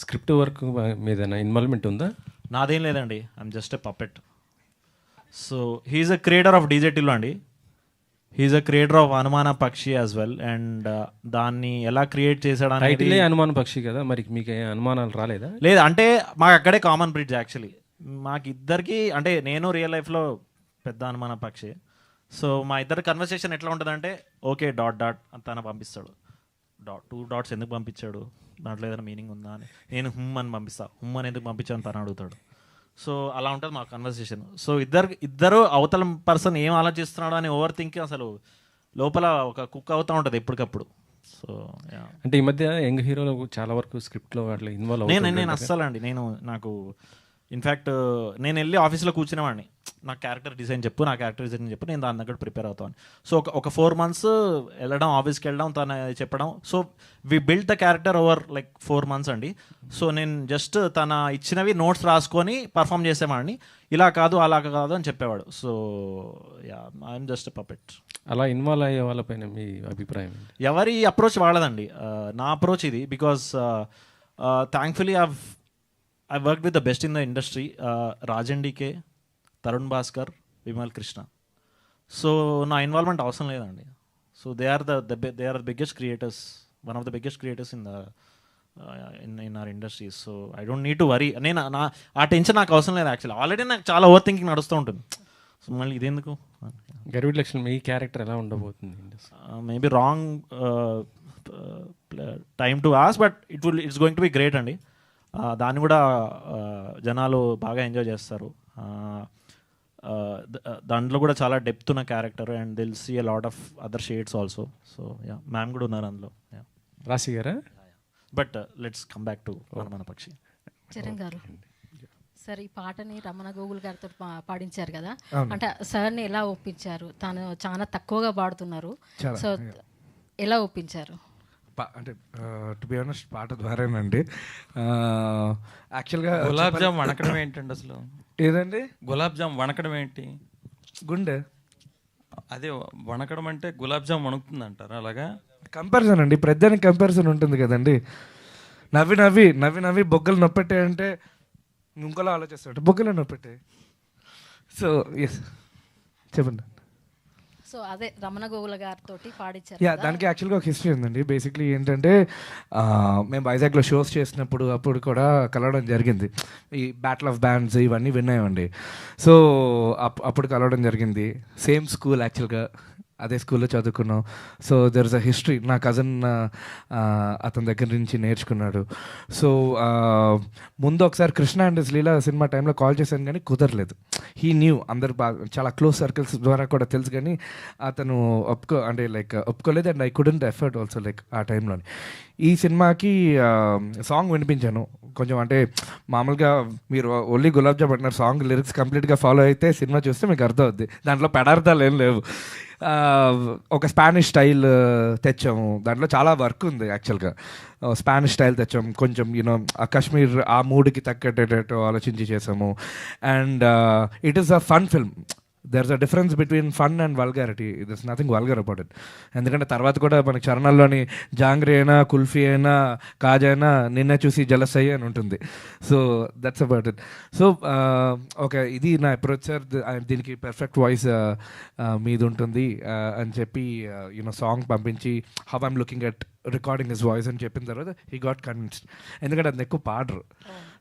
[SPEAKER 6] script work మీద involvement ఉందా?
[SPEAKER 9] నాదేం లేదండి, I'm just a puppet. So he's a creator of DJ Tillu అండి. హీఈస్ అ క్రియేటర్ ఆఫ్ అనుమాన పక్షి యాజ్ వెల్. అండ్ దాన్ని ఎలా క్రియేట్ చేశాడని,
[SPEAKER 6] అనుమాన పక్షి కదా, మరి మీకు అనుమానాలు రాలేదా?
[SPEAKER 9] లేదు, అంటే మాకు అక్కడే కామన్ బ్రిడ్జ్ యాక్చువల్లీ మాకు ఇద్దరికి. అంటే నేను రియల్ లైఫ్లో పెద్ద అనుమాన పక్షి. సో మా ఇద్దరు కన్వర్సేషన్ ఎట్లా ఉంటుందంటే, ఓకే డాట్ తన పంపిస్తాడు, 2 dots ఎందుకు పంపించాడు, దాంట్లో ఏదైనా మీనింగ్ ఉందా అని. నేను అని పంపిస్తా, అని ఎందుకు పంపించాను తను అడుగుతాడు. సో అలా ఉంటుంది మా కన్వర్సేషన్. సో ఇద్దరు అవతల పర్సన్ ఏం ఆలోచిస్తున్నాడు అని ఓవర్ థింకింగ్ అసలు లోపల ఒక కుక్ అవుతూ ఉంటుంది ఎప్పటికప్పుడు. సో
[SPEAKER 6] అంటే ఈ మధ్య యంగ్ హీరోలు చాలా వరకు స్క్రిప్ట్లో వాటిలో ఇన్వాల్వ్
[SPEAKER 9] నేను అస్సలు అండి, నాకు ఇన్ఫ్యాక్ట్ నేను వెళ్ళి ఆఫీస్లో కూర్చునేవాడిని, నా క్యారెక్టర్ డిజైన్ చెప్పు, నా క్యారెక్టర్ డిజైన్ చెప్పు, నేను దాని దగ్గర ప్రిపేర్ అవుతాను. సో ఒక 4 months వెళ్ళడం, ఆఫీస్కి వెళ్ళడం, తను చెప్పడం. So we build the character over like 4 months అండి. సో నేను జస్ట్ తన ఇచ్చినవి నోట్స్ రాసుకొని పర్ఫామ్ చేసేవాడిని, ఇలా కాదు అలా కాదు అని చెప్పేవాడు. So I'm just puppet.
[SPEAKER 6] అలా ఇన్వాల్వ్ అయ్యే వాళ్ళపైన మీ అభిప్రాయం?
[SPEAKER 9] ఎవరి అప్రోచ్ వాళ్ళదండి, నా అప్రోచ్ ఇది. Because thankfully I worked with the best in the industry, Rajan DK, Tarun Bhaskar, Vimal Krishna. So na involvement అవసరం లేదండి. So they are the biggest creators, one of the biggest creators in the in our industry. So I don't need to worry. నేను ఆ tension నాకు అవసరం లేదు actually. Already నాకు చాలా over thinking నడుస్తూ ఉంటుంది. సో మళ్ళీ ఇదేందుకు.
[SPEAKER 6] గర్విడ్ లక్ష్మి, మీ క్యారెక్టర్ ఎలా ఉండబోతుంది?
[SPEAKER 9] Maybe wrong time to ask, but it's going to be great అండి. దాన్ని కూడా జనాలు బాగా ఎంజాయ్ చేస్తారు. దాంట్లో కూడా చాలా డెప్త్ ఉన్న character and will see a lot of other shades also. So yeah, ma'am కూడా ఉన్నారు అందులో.
[SPEAKER 13] రాశి గారా?
[SPEAKER 9] But let's come back to మన పక్షి.
[SPEAKER 14] చరణ్ గారు, సార్ ఈ పాటని రమణ గోగుల్ గారితో పాడించారు కదా,
[SPEAKER 3] అవును.
[SPEAKER 14] అంటే సార్ని ఎలా ఒప్పించారు? తాను చాలా తక్కువగా పాడుతున్నారు,
[SPEAKER 3] చాలా,
[SPEAKER 14] సో ఎలా ఒప్పించారు?
[SPEAKER 3] అంటే టు బి ఆనెస్ట్ పాట ద్వారానండి. యాక్చువల్గా
[SPEAKER 11] గులాబ్ జామ్ వణకడం ఏంటండి అసలు?
[SPEAKER 3] ఏదండి?
[SPEAKER 11] గులాబ్ జామ్ వణకడం ఏంటి?
[SPEAKER 3] గుండె.
[SPEAKER 11] అదే వణకడం అంటే గులాబ్ జామ్ వణుకుతుంది అంటారు, అలాగా?
[SPEAKER 3] కంపారిజన్ అండి, ప్రతిదానికి కంపారిజన్ ఉంటుంది కదండి. నవ్వి నవ్వి నవ్వి నవ్వి బొగ్గలు నొప్పెట్టే అంటే ఇంకోలా ఆలోచిస్తాడు, బొగ్గలు నొప్పెట్టే. సో ఎస్, చెప్పండి.
[SPEAKER 14] సో అదే రమణ గోగుల గారితో పాడించారు.
[SPEAKER 3] యా, దానికి యాక్చువల్గా ఒక హిస్టరీ ఉందండి. బేసిక్లీ ఏంటంటే మేము వైజాగ్లో షోస్ చేసినప్పుడు అప్పుడు కూడా కలవడం జరిగింది. ఈ బ్యాటిల్ ఆఫ్ బ్యాండ్స్ ఇవన్నీ విన్నాయండి. సో అప్పుడు కలవడం జరిగింది. సేమ్ స్కూల్ యాక్చువల్గా, అదే స్కూల్లో చదువుకున్నాం. So there is a history. నా కజిన్ అతని దగ్గర నుంచి నేర్చుకున్నాడు. సో ముందు ఒకసారి కృష్ణ అండ్ లీలా సినిమా టైంలో కాల్ చేశాను కానీ కుదరలేదు. హీ న్యూ, అందరు బాగా చాలా క్లోజ్ సర్కిల్స్ ద్వారా కూడా తెలుసు, కానీ అతను ఒప్పుకోలేదు. And I couldn't effort also like ఆ టైంలోని. ఈ సినిమాకి సాంగ్ వినిపించాను కొంచెం. అంటే మామూలుగా మీరు ఓన్లీ గులాబ్ జామ్ అంటున్నారు, సాంగ్ లిరిక్స్ కంప్లీట్గా ఫాలో అయితే సినిమా చూస్తే మీకు అర్థం అవుద్ది. దాంట్లో పెడార్థాలు ఏం లేవు. ఒక స్పానిష్ స్టైల్ తెచ్చాము, దాంట్లో చాలా వర్క్ ఉంది యాక్చువల్గా. స్పానిష్ స్టైల్ తెచ్చాము, కొంచెం యూనో ఆ కాశ్మీర్ ఆ మూడ్కి తగ్గట్టేటట్టు ఆలోచించి చేసాము. And it is a fun film. there's a difference between fun and vulgarity. There's nothing vulgar about it. ఎందుకంటే తర్వాత కూడా మనకి చరణాల్లోని జాంగ్రీ అయినా, కుల్ఫీ అయినా, కాజా అయినా నిన్న చూసి జలస్ అయ్యి అని ఉంటుంది. So that's about it. So okay, ఇది నా అప్రోచ్ సార్. దీనికి పర్ఫెక్ట్ వాయిస్ మీది ఉంటుంది అని చెప్పి యూనో సాంగ్ పంపించి how I'm looking at recording his voice అని చెప్పిన తర్వాత హీ గాట్ కన్విన్స్డ్. ఎందుకంటే అది ఎక్కువ పాడరు.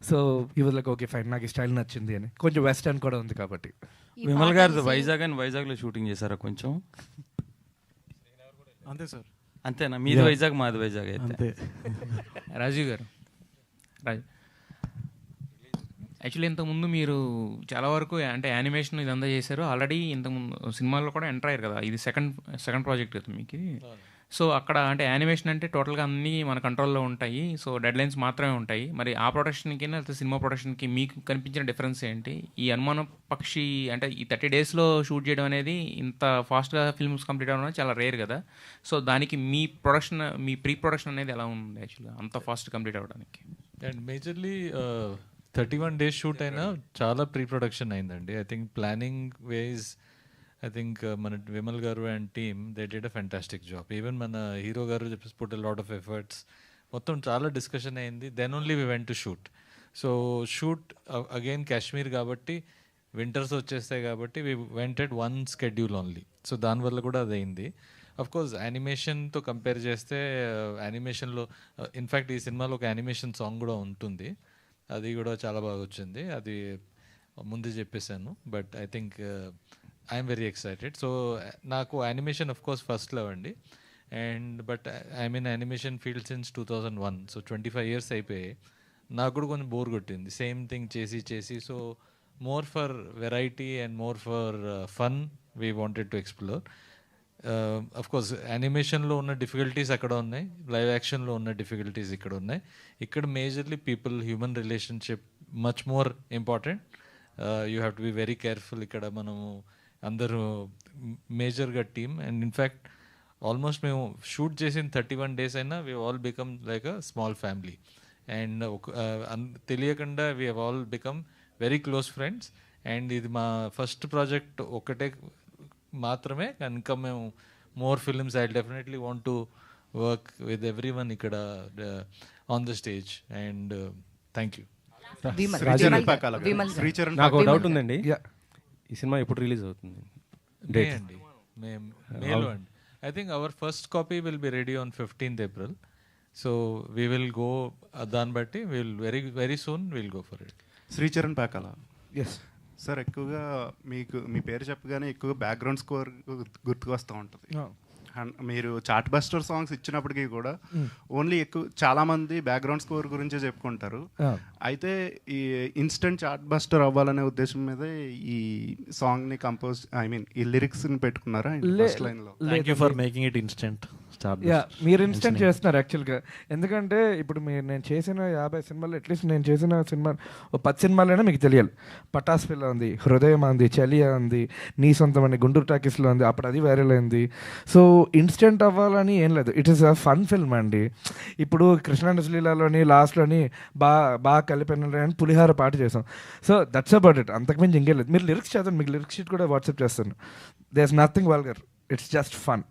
[SPEAKER 3] సో ఈ వాజ్ లైక్ ఓకే ఫైన్, నాకు ఈ స్టైల్ నచ్చింది అని. కొంచెం వెస్టర్న్ కూడా ఉంది కాబట్టి.
[SPEAKER 11] విమల్ గారు వైజాగ్లో షూటింగ్ చేశారా కొంచెం?
[SPEAKER 2] అంతే సార్.
[SPEAKER 11] అంతేనా? మీది వైజాగ్, మాది వైజాగ్ అయితే.
[SPEAKER 4] రాజీవ్ గారు, యాక్చువల్లీ ఇంతకుముందు మీరు చాలా వరకు అంటే యానిమేషన్ ఇదంతా చేశారు. ఆల్రెడీ ఇంతకుముందు సినిమాల్లో కూడా ఎంటర్ అయ్యారు కదా, ఇది సెకండ్ ప్రాజెక్ట్ కదా మీకు. సో అక్కడ అంటే యానిమేషన్ అంటే టోటల్గా అన్నీ మన కంట్రోల్లో ఉంటాయి, సో డెడ్ లైన్స్ మాత్రమే ఉంటాయి. మరి ఆ ప్రొడక్షన్కి లేకపోతే సినిమా ప్రొడక్షన్కి మీకు కనిపించిన డిఫరెన్స్ ఏంటి? ఈ అనుమాన పక్షి అంటే ఈ 30 daysలో షూట్ చేయడం అనేది, ఇంత ఫాస్ట్గా ఫిల్మ్స్ కంప్లీట్ అవ్వడం చాలా రేర్ కదా. సో దానికి మీ ప్రీ ప్రొడక్షన్ అనేది ఎలా ఉంది యాక్చువల్గా అంత ఫాస్ట్ కంప్లీట్ అవ్వడానికి?
[SPEAKER 5] అండ్ మేజర్లీ 31 days షూట్ అయినా చాలా ప్రీ ప్రొడక్షన్ అయిందండి. I think planning was I think మన విమల్ గారు and team they did a fantastic job. Even మన హీరో గారు చెప్పేసి put a lot of efforts. మొత్తం చాలా డిస్కషన్ అయింది. Then only we went to shoot. So shoot again Kashmir కాబట్టి వింటర్స్ వచ్చేస్తాయి కాబట్టి we went at one schedule only. So దానివల్ల కూడా అది అయింది. అఫ్ కోర్స్ యానిమేషన్తో కంపేర్ చేస్తే యానిమేషన్లో ఇన్ఫ్యాక్ట్ ఈ సినిమాలో ఒక యానిమేషన్ సాంగ్ కూడా ఉంటుంది, అది కూడా చాలా బాగా వచ్చింది. అది ముందు చెప్పేశాను. But I think I'm very excited. So నాకు animation of course first love అండి. And but I mean animation field since 2001. So 25 years అయిపోయాయి. నాకు కూడా కొంచెం బోర్ కొట్టింది సేమ్ థింగ్ చేసి. So more for variety and more for fun we wanted to explore. Of course యానిమేషన్లో ఉన్న difficulties అక్కడ ఉన్నాయి, లైవ్ యాక్షన్లో ఉన్న డిఫికల్టీస్ ఇక్కడ ఉన్నాయి. ఇక్కడ majorly people human relationship much more important. You have to be very careful. ఇక్కడ మనము అందరూ మేజర్గా టీమ్. అండ్ ఇన్ఫ్యాక్ట్ ఆల్మోస్ట్ మేము షూట్ చేసిన 31 days అయినా we all become like a small family. And తెలియకుండా we have all become very close friends. And ఇది మా ఫస్ట్ ప్రాజెక్ట్ ఒకటే మాత్రమే కనుక మేము more films I definitely want to work with everyone ఇక్కడ on the stage. And thank you.
[SPEAKER 13] నాకు doubt ఉందండి, ఈ సినిమా ఎప్పుడు రిలీజ్ అవుతుంది?
[SPEAKER 5] డేట్ అండి మేలో అండి. I think our first copy will be ready on 15th April. So we will go దాన్ని బట్టి will very soon will go for it.
[SPEAKER 15] Sricharan Pakala.
[SPEAKER 3] Yes
[SPEAKER 15] sir, ఎక్కువగా మీకు మీ పేరు చెప్పగానే ఎక్కువగా బ్యాక్గ్రౌండ్ స్కోర్ గుర్తుకు వస్తూ ఉంటుంది. మీరు చార్ట్ బస్టర్ సాంగ్స్ ఇచ్చినప్పటికీ కూడా ఓన్లీ ఎక్కువ చాలా మంది బ్యాక్గ్రౌండ్ స్కోర్ గురించే చెప్పుకుంటారు. అయితే ఈ ఇన్స్టెంట్ చార్ట్ బస్టర్ అవ్వాలనే ఉద్దేశం మీద ఈ సాంగ్ ని కంపోజ్ ఈ లిరిక్స్ ని పెట్టుకున్నారా ఫస్ట్ లైన్ లో?
[SPEAKER 9] Thank you for making it instant.
[SPEAKER 3] మీరు ఇన్స్టెంట్ చేస్తున్నారు యాక్చువల్గా. ఎందుకంటే ఇప్పుడు నేను చేసిన 50 సినిమాలు, అట్లీస్ట్ నేను చేసిన సినిమా 10 సినిమాలైనా మీకు తెలియాలి. పటాస్ పిల్ల ఉంది, హృదయం ఉంది, చలియా ఉంది, నీ సొంతం అని గుంటూరు టాకీస్లో ఉంది, అప్పుడు అది వైరల్ అయింది. సో ఇన్స్టెంట్ అవ్వాలని ఏం లేదు, it is a fun film అండి. ఇప్పుడు కృష్ణానసులీలలోని లాస్ట్లోని బాగా కలిపిన అని పులిహార పాట చేసాం. సో దట్స్ అబౌట్ ఇట్, అంతకుమించి ఇంకేం లేదు. మీరు లిరిక్స్ చదవండి, మీకు లిరిక్స్ షీట్ కూడా వాట్సాప్ చేస్తాను. There is nothing vulgar, it's just fun.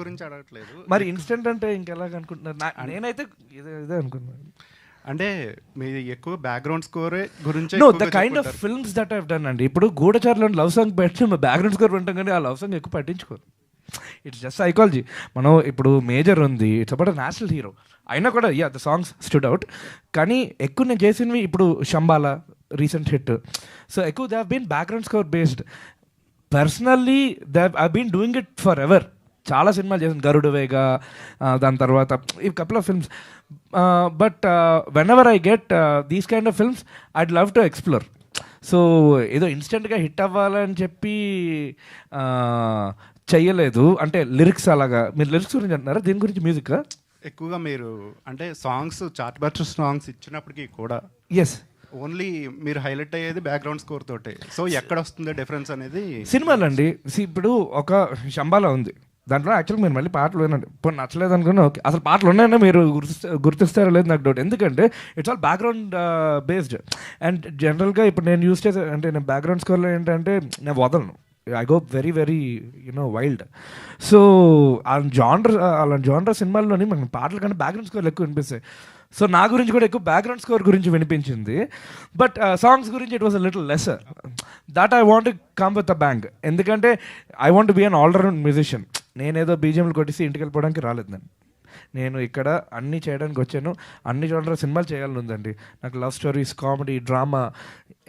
[SPEAKER 15] గురించి అడగట్లేదు
[SPEAKER 3] మరి ఇన్స్టెంట్ అంటే ఇంకెలాగ అనుకుంటున్నారు? నేనైతే ఇదే అనుకున్నాను.
[SPEAKER 15] అంటే మీరు ఎక్కువ బ్యాక్గ్రౌండ్ స్కోరే గురించి
[SPEAKER 3] the kind of films that have done అండి. ఇప్పుడు గూఢచారులో లవ్ సాంగ్ పెట్టి బ్యాక్గ్రౌండ్ స్కోర్ వింటాం, కానీ ఆ లవ్ సాంగ్ ఎక్కువ పట్టించుకోరు. It's just psychology. మనం ఇప్పుడు మేజర్ ఉంది, ఇట్స్ అబౌట్ నేషనల్ హీరో అయినా కూడా ద సాంగ్స్ స్టూడ్ అవుట్. కానీ ఎక్కువ నేను చేసినవి ఇప్పుడు శంబాలా రీసెంట్ హిట్. సో ఎక్కువ they have been background score based. Personally I been doing it forever. చాలా సినిమాలు చేసాను, గరుడు వేగ, దాని తర్వాత ఈ couple of films. But whenever I get these kind of films I'd love to explore. So ఏదో ఇన్స్టెంట్గా hit అవ్వాలని చెప్పి చెయ్యలేదు. అంటే లిరిక్స్ అలాగా. మీరు లిరిక్స్ గురించి అంటున్నారా, దీని గురించి మ్యూజిక్
[SPEAKER 15] ఎక్కువగా మీరు అంటే సాంగ్స్ చార్ట్ బస్టర్ సాంగ్స్ ఇచ్చినప్పటికీ కూడా
[SPEAKER 3] ఎస్
[SPEAKER 15] ఓన్లీ మీరు హైలైట్ అయ్యేది బ్యాక్గ్రౌండ్ స్కోర్ తోటే. సో ఎక్కడ వస్తుంది డిఫరెన్స్ అనేది
[SPEAKER 3] సినిమాలు అండి. ఇప్పుడు ఒక శంబాలా ఉంది, దాంట్లో యాక్చువల్గా మీరు మళ్ళీ పాటలు వినండి, ఇప్పుడు నచ్చలేదు అనుకున్నా ఓకే, అసలు పాటలు ఉన్నాయన్నా మీరు గుర్తిస్తారో లేదు నాకు డౌట్. ఎందుకంటే it's all background based. And జనరల్గా ఇప్పుడు నేను యూస్ చేసే అంటే నేను బ్యాక్గ్రౌండ్ స్కోర్లో ఏంటంటే నేను వదలను, I go very very wild. So అలాంటి జానర్ సినిమాల్లోని మనకి పాటల కంటే బ్యాక్గ్రౌండ్ స్కోర్లు ఎక్కువ వినిపిస్తాయి. సో నా గురించి కూడా ఎక్కువ బ్యాక్గ్రౌండ్ స్కోర్ గురించి వినిపించింది. బట్ సాంగ్స్ గురించి it was a little lesser. That I want come with a bang. ఎందుకంటే I want be an all round musician. నేనేదో బీజిఎంలు కొట్టేసి ఇంటికి వెళ్ళిపోవడానికి రాలేదు. నేను ఇక్కడ అన్నీ చేయడానికి వచ్చాను. అన్ని జోనర్ సినిమాలు చేయాలని ఉందండి నాకు. Love stories, comedy, drama,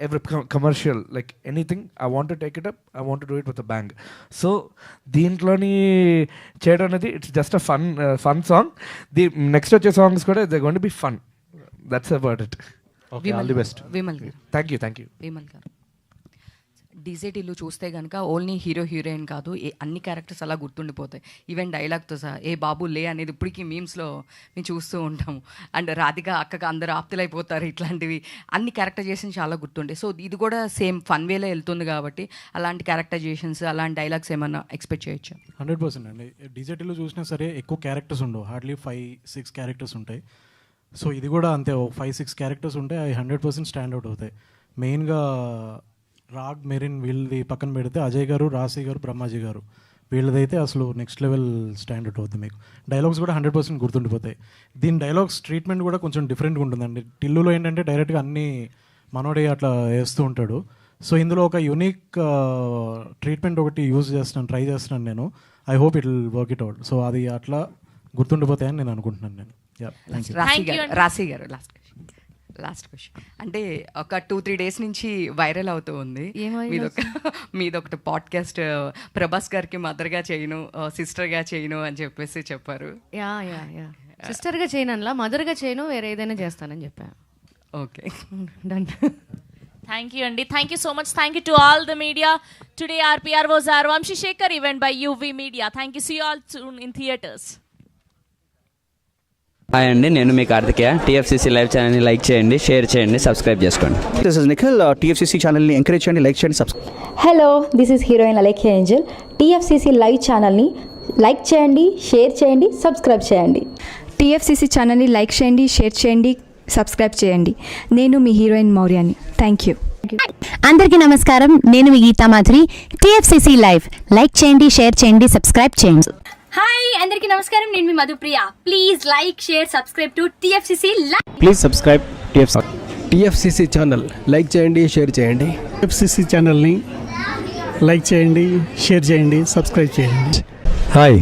[SPEAKER 3] every commercial, like anything I want to take it up, I want to do it with a bang. So దీంట్లోని చేయడం అనేది it's just a fun song. Next వచ్చే సాంగ్స్ కూడా they going to be fun. That's about it.
[SPEAKER 7] Okay, all the best. Vimal గారు.
[SPEAKER 3] Thank you.
[SPEAKER 7] Vimal గారు, డీజేటీలో చూస్తే కనుక only hero heroine కాదు, అన్ని క్యారెక్టర్స్ అలా గుర్తుండిపోతాయి. ఈవెన్ డైలాగ్తో సహా ఏ బాబు లే అనేది ఇప్పటికీ మీమ్స్లో మేము చూస్తూ ఉంటాము. అండ్ రాధిక అక్కగా అందరూ ఆప్తులైపోతారు, ఇట్లాంటివి అన్ని క్యారెక్టరైజేషన్ చాలా గుర్తుండే. సో ఇది కూడా సేమ్ ఫన్ వేలో వెళ్తుంది కాబట్టి అలాంటి క్యారెక్టరైజేషన్స్, అలాంటి డైలాగ్స్ ఏమన్నా ఎక్స్పెక్ట్ చేయొచ్చు?
[SPEAKER 2] 100% అండి. డీజేటీలో చూసినా సరే ఎక్కువ క్యారెక్టర్స్ ఉండవు, హార్డ్లీ 5-6 క్యారెక్టర్స్ ఉంటాయి. సో ఇది కూడా అంతే, 5-6 క్యారెక్టర్స్ ఉంటాయి, అవి 100% స్టాండ్ అవుట్ అవుతాయి. మెయిన్గా రాగ్, మెరిన్ వీళ్ళది పక్కన పెడితే అజయ్ గారు, రాశి గారు, బ్రహ్మాజీ గారు వీళ్ళదైతే అసలు నెక్స్ట్ లెవెల్ స్టాండర్డ్ అవుతుంది. మీకు డైలాగ్స్ కూడా 100% గుర్తుండిపోతాయి. దీని డైలాగ్స్ ట్రీట్మెంట్ కూడా కొంచెం డిఫరెంట్గా ఉంటుందండి. టిల్లులో ఏంటంటే డైరెక్ట్గా అన్నీ మనోడే అట్లా వేస్తూ ఉంటాడు. సో ఇందులో ఒక యూనిక్ ట్రీట్మెంట్ ఒకటి ట్రై చేస్తున్నాను నేను. I hope it will work it out. So అది అట్లా గుర్తుండిపోతాయని నేను అనుకుంటున్నాను నేను.
[SPEAKER 7] రాశి గారు లాస్ట్ క్వశ్చన్. అంటే ఒక 2-3 డేస్ నుంచి వైరల్ అవుతూ ఉంది మీదొకటి పాడ్కాస్ట్, ప్రభాస్ గారికి మదర్గా చేయను, సిస్టర్గా చేయను అని చెప్పేసి చెప్పారు. యా సిస్టర్గా చేయను అలా, మదర్గా చేయను, వేరే ఏదైనా చేస్తానని చెప్పా. Okay, done.
[SPEAKER 16] Thank you, Andy. Thank you so much. Thank you to all the media. Today our PR was our Vamshi Shekhar event by UV Media. Thank you. See you all soon in theatres.
[SPEAKER 17] Hi అండి, నేను మీ Karthikeya. TFCC live ఛానల్ని like చేయండి, share చేయండి, subscribe చేసుకోండి.
[SPEAKER 18] This is Nikhil. TFCC ఛానల్ని encourage చేయండి, like చేయండి, subscribe.
[SPEAKER 19] Hello, this is heroine Alekhya Angel. TFCC live ఛానల్ని లైక్ చేయండి, షేర్ చేయండి, సబ్స్క్రైబ్ చేయండి.
[SPEAKER 20] టీఎఫ్సీసీ ఛానల్ని లైక్ చేయండి, షేర్ చేయండి, సబ్స్క్రైబ్ చేయండి. నేను మీ హీరోయిన్ మౌర్యాని. Thank you.
[SPEAKER 21] అందరికీ నమస్కారం, నేను మీ Geetha Madhuri. TFCC live like చేయండి, షేర్ చేయండి, సబ్స్క్రైబ్ చేయండి.
[SPEAKER 22] హాయ్, అందరికీ నమస్కారం, నేను మీ Madhupriya. Please like, share, subscribe to TFCC live.
[SPEAKER 23] Please subscribe TFCC channel. Like చేయండి, షేర్ చేయండి.
[SPEAKER 24] టీఎఫ్సీసీ ఛానల్ని లైక్ చేయండి, షేర్ చేయండి, సబ్స్క్రైబ్ చేయండి.
[SPEAKER 23] Hi,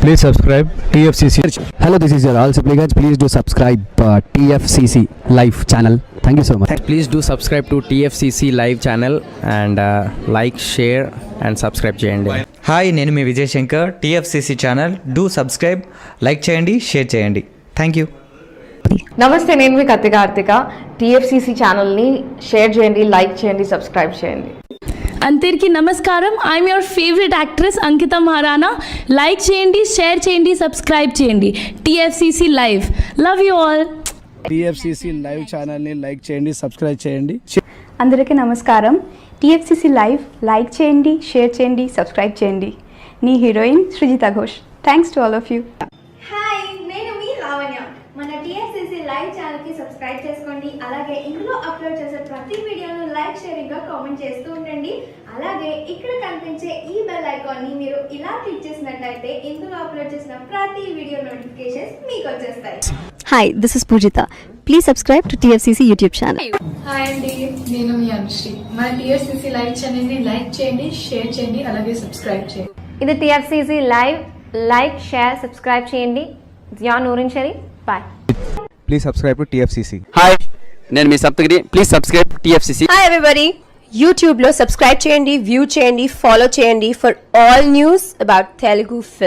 [SPEAKER 23] please subscribe TFCC. Hello, this is your all supplicants. Please do subscribe TFCC live channel. Thank you so much.
[SPEAKER 17] Please do subscribe to TFCC live channel and like, share and subscribe చేయండి.
[SPEAKER 1] Hi, నేను మీ Vijay Shankar. TFCC channel do subscribe, like చేయండి, share చేయండి. Thank you.
[SPEAKER 8] నమస్తే, నేను మీ Kathi Karthika. TFCC ఛానల్ని share చేయండి, లైక్ చేయండి, సబ్స్క్రైబ్ చేయండి.
[SPEAKER 10] అందరికీ నమస్కారం. I'm your favourite actress Ankita Maharana. Like చేయండి, షేర్ చేయండి, సబ్స్క్రైబ్ చేయండి. TFCC live. Love you all.
[SPEAKER 24] TFCC live ఛానల్ని లైక్ చేయండి, సబ్స్క్రైబ్ చేయండి.
[SPEAKER 20] అందరికీ నమస్కారం. టీఎఫ్సిసి లైవ్ లైక్ చేయండి, షేర్ చేయండి, సబ్స్క్రైబ్ చేయండి. నీ heroine Srujitha Ghosh. Thanks to all of you.
[SPEAKER 12] Hi, నేను మీ లావణ్య. మన టీఎఫ్సిసి లైవ్ ఛానల్కి సబ్స్క్రైబ్ చేసుకోండి. అలాగే ఇందులో అప్లోడ్ చేసే ప్రతి వీడియోను లైక్, షేరింగ్గా కామెంట్ చేస్తూ ఉండండి. అలాగే ఇక్కడ కనిపించే ఈ బెల్ ఐకాన్ని మీరు ఇలా క్లిక్ చేసినట్లయితే ఇందులో అప్లోడ్ చేసిన ప్రతి వీడియో నోటిఫికేషన్స్ మీకు వచ్చేస్తాయి.
[SPEAKER 25] Hi, this is Poojitha. Please subscribe to TFCC YouTube channel.
[SPEAKER 26] Hi అండి, నేను మీ అనుశ్రీ. మన టీఎఫ్సిసి లైవ్ ఛానల్ని లైక్ చేయండి, షేర్ చేయండి, అలాగే సబ్స్క్రైబ్ చేయండి.
[SPEAKER 27] ఇది TFCC live. Like, share, subscribe చేయండి. Zia Noorin Shari. Bye.
[SPEAKER 23] Please subscribe to TFCC.
[SPEAKER 17] Hi, నేను మీ Saptagiri. Please subscribe TFCC.
[SPEAKER 28] Hi everybody, యూట్యూబ్లో సబ్స్క్రైబ్ చేయండి, వ్యూ చేయండి, ఫాలో చేయండి for all news about Telugu film.